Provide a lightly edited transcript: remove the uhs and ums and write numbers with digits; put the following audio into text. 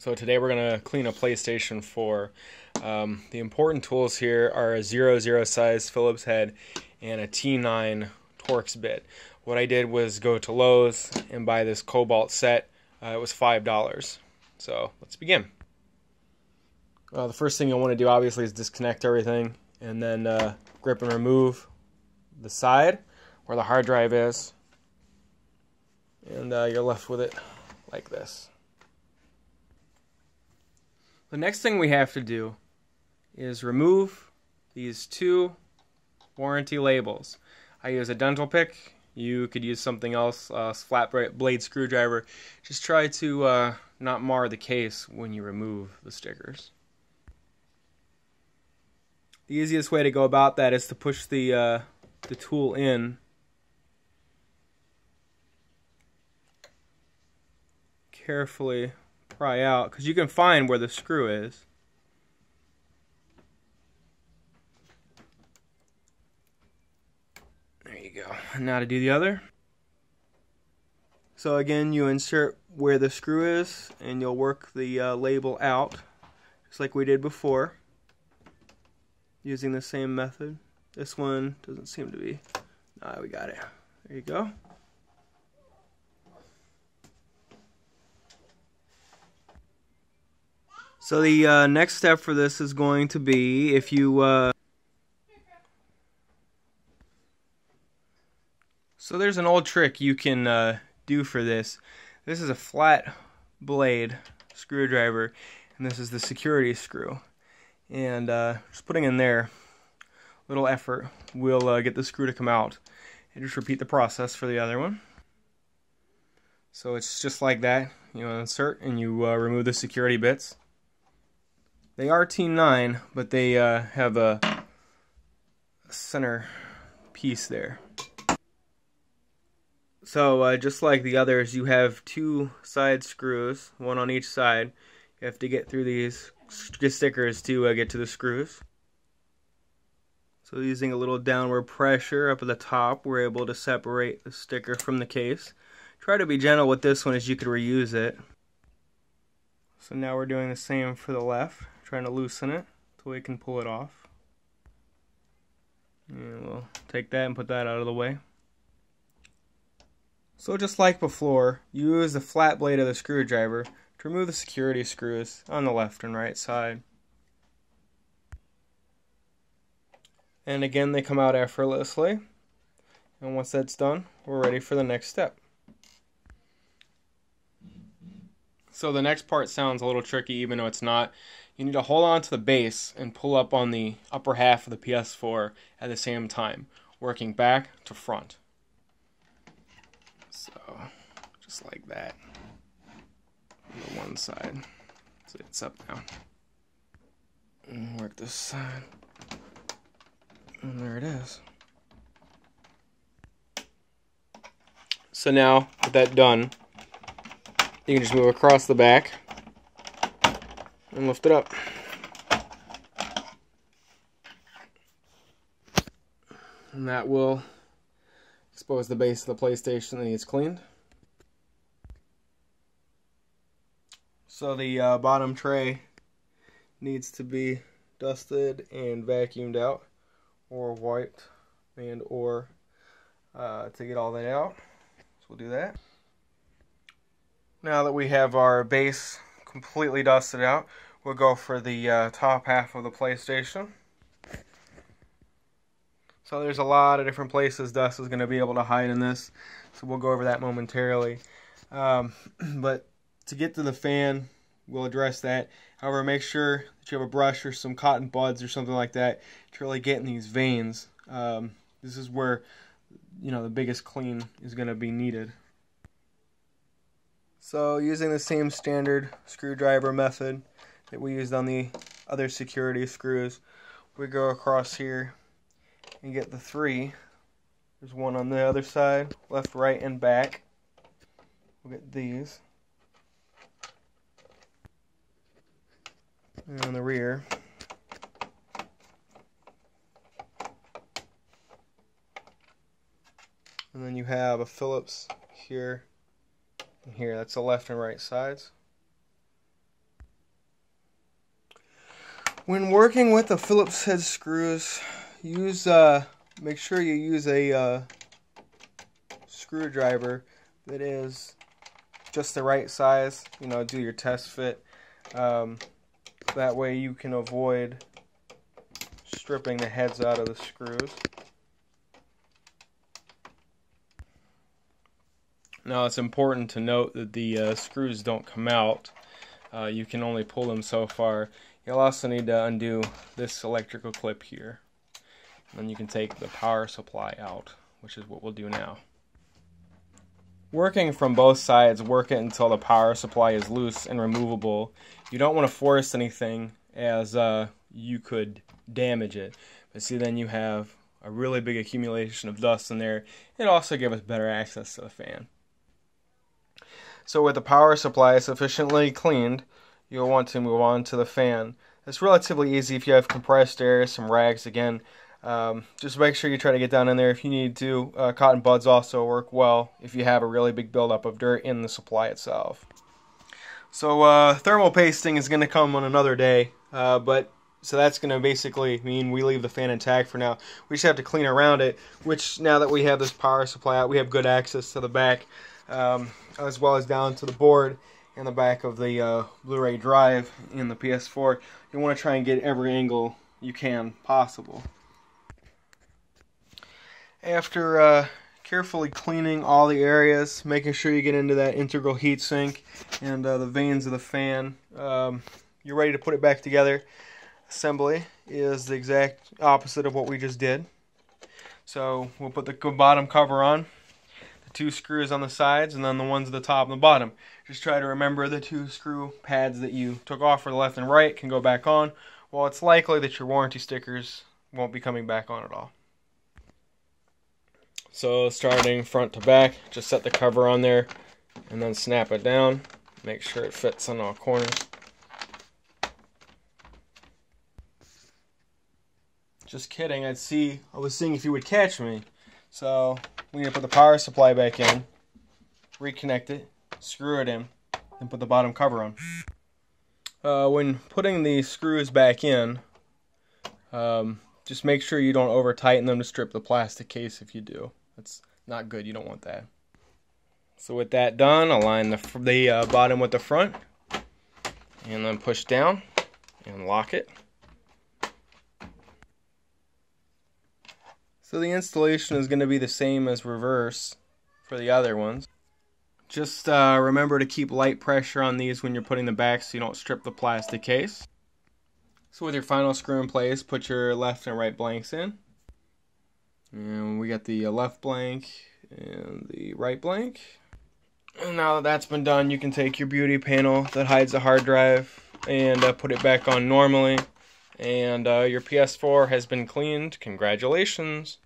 So today we're going to clean a PlayStation 4. The important tools here are a 00 size Phillips head and a T9 Torx bit. What I did was go to Lowe's and buy this Cobalt set. It was $5. So let's begin. The first thing you'll want to do obviously is disconnect everything and then grip and remove the side where the hard drive is. And you're left with it like this. The next thing we have to do is remove these two warranty labels. I use a dental pick. You could use something else, a flat blade screwdriver. Just try to not mar the case when you remove the stickers. The easiest way to go about that is to push the tool in. Carefully pry out, because you can find where the screw is. There you go. And now to do the other. So again, you insert where the screw is and you'll work the label out just like we did before using the same method. This one doesn't seem to be. We got it. There you go. So the next step for this is going to be, if you so there's an old trick you can do for this. This is a flat blade screwdriver, and this is the security screw. And just putting in there, little effort will get the screw to come out. And just repeat the process for the other one. So it's just like that. You insert and you remove the security bits. They are T9, but they have a center piece there. So just like the others, you have two side screws, one on each side. You have to get through these stickers to get to the screws. So using a little downward pressure up at the top, we're able to separate the sticker from the case. Try to be gentle with this one as you could reuse it. So now we're doing the same for the left. Trying to loosen it so we can pull it off. And we'll take that and put that out of the way. So just like before, use the flat blade of the screwdriver to remove the security screws on the left and right side. And again, they come out effortlessly. And once that's done, we're ready for the next step. So the next part sounds a little tricky, even though it's not. You need to hold on to the base and pull up on the upper half of the PS4 at the same time, working back to front. So, just like that. On the one side. So it's up now. And work this side. And there it is. So now, with that done, you can just move across the back and lift it up. And that will expose the base of the PlayStation that needs cleaned. So the bottom tray needs to be dusted and vacuumed out, or wiped, and or to get all that out. So we'll do that. Now that we have our base completely dusted out, we'll go for the top half of the PlayStation. So there's a lot of different places dust is going to be able to hide in this, so we'll go over that momentarily. But to get to the fan, we'll address that. However, make sure that you have a brush or some cotton buds or something like that to really get in these veins. This is where the biggest clean is going to be needed. So using the same standard screwdriver method that we used on the other security screws, we go across here and get the three. There's one on the other side, left, right, and back. We'll get these. And on the rear. And then you have a Phillips here and here. That's the left and right sides. When working with the Phillips head screws, make sure you use a screwdriver that is just the right size. You know, do your test fit. That way you can avoid stripping the heads out of the screws. Now it's important to note that the screws don't come out. You can only pull them so far. You'll also need to undo this electrical clip here. And then you can take the power supply out, which is what we'll do now. Working from both sides, work it until the power supply is loose and removable. You don't want to force anything, as you could damage it. But see, then you have a really big accumulation of dust in there. It also gives us better access to the fan. So with the power supply sufficiently cleaned, you'll want to move on to the fan. It's relatively easy if you have compressed air, some rags again. Just make sure you try to get down in there if you need to. Cotton buds also work well if you have a really big buildup of dirt in the supply itself. So thermal pasting is going to come on another day, so that's going to basically mean we leave the fan intact for now. We just have to clean around it, which now that we have this power supply out, we have good access to the back, as well as down to the board and the back of the Blu-ray drive in the PS4. You want to try and get every angle you can possible. After carefully cleaning all the areas, making sure you get into that integral heat sink and the vanes of the fan, you're ready to put it back together. Assembly is the exact opposite of what we just did. So we'll put the bottom cover on, the two screws on the sides, and then the ones at the top and the bottom. Just try to remember the two screw pads that you took off for the left and right can go back on, while it's likely that your warranty stickers won't be coming back on at all. So starting front to back, just set the cover on there and then snap it down. Make sure it fits on all corners. Just kidding, I was seeing if you would catch me. So we need to put the power supply back in, reconnect it, screw it in, and put the bottom cover on. When putting the screws back in, just make sure you don't over tighten them to strip the plastic case if you do. That's not good, you don't want that. So with that done, align the bottom with the front, and then push down and lock it. So the installation is going to be the same as reverse for the other ones. Just remember to keep light pressure on these when you're putting them back so you don't strip the plastic case. So with your final screw in place, put your left and right blanks in. And we got the left blank and the right blank. And now that that's been done, you can take your beauty panel that hides the hard drive and put it back on normally. And your PS4 has been cleaned. Congratulations.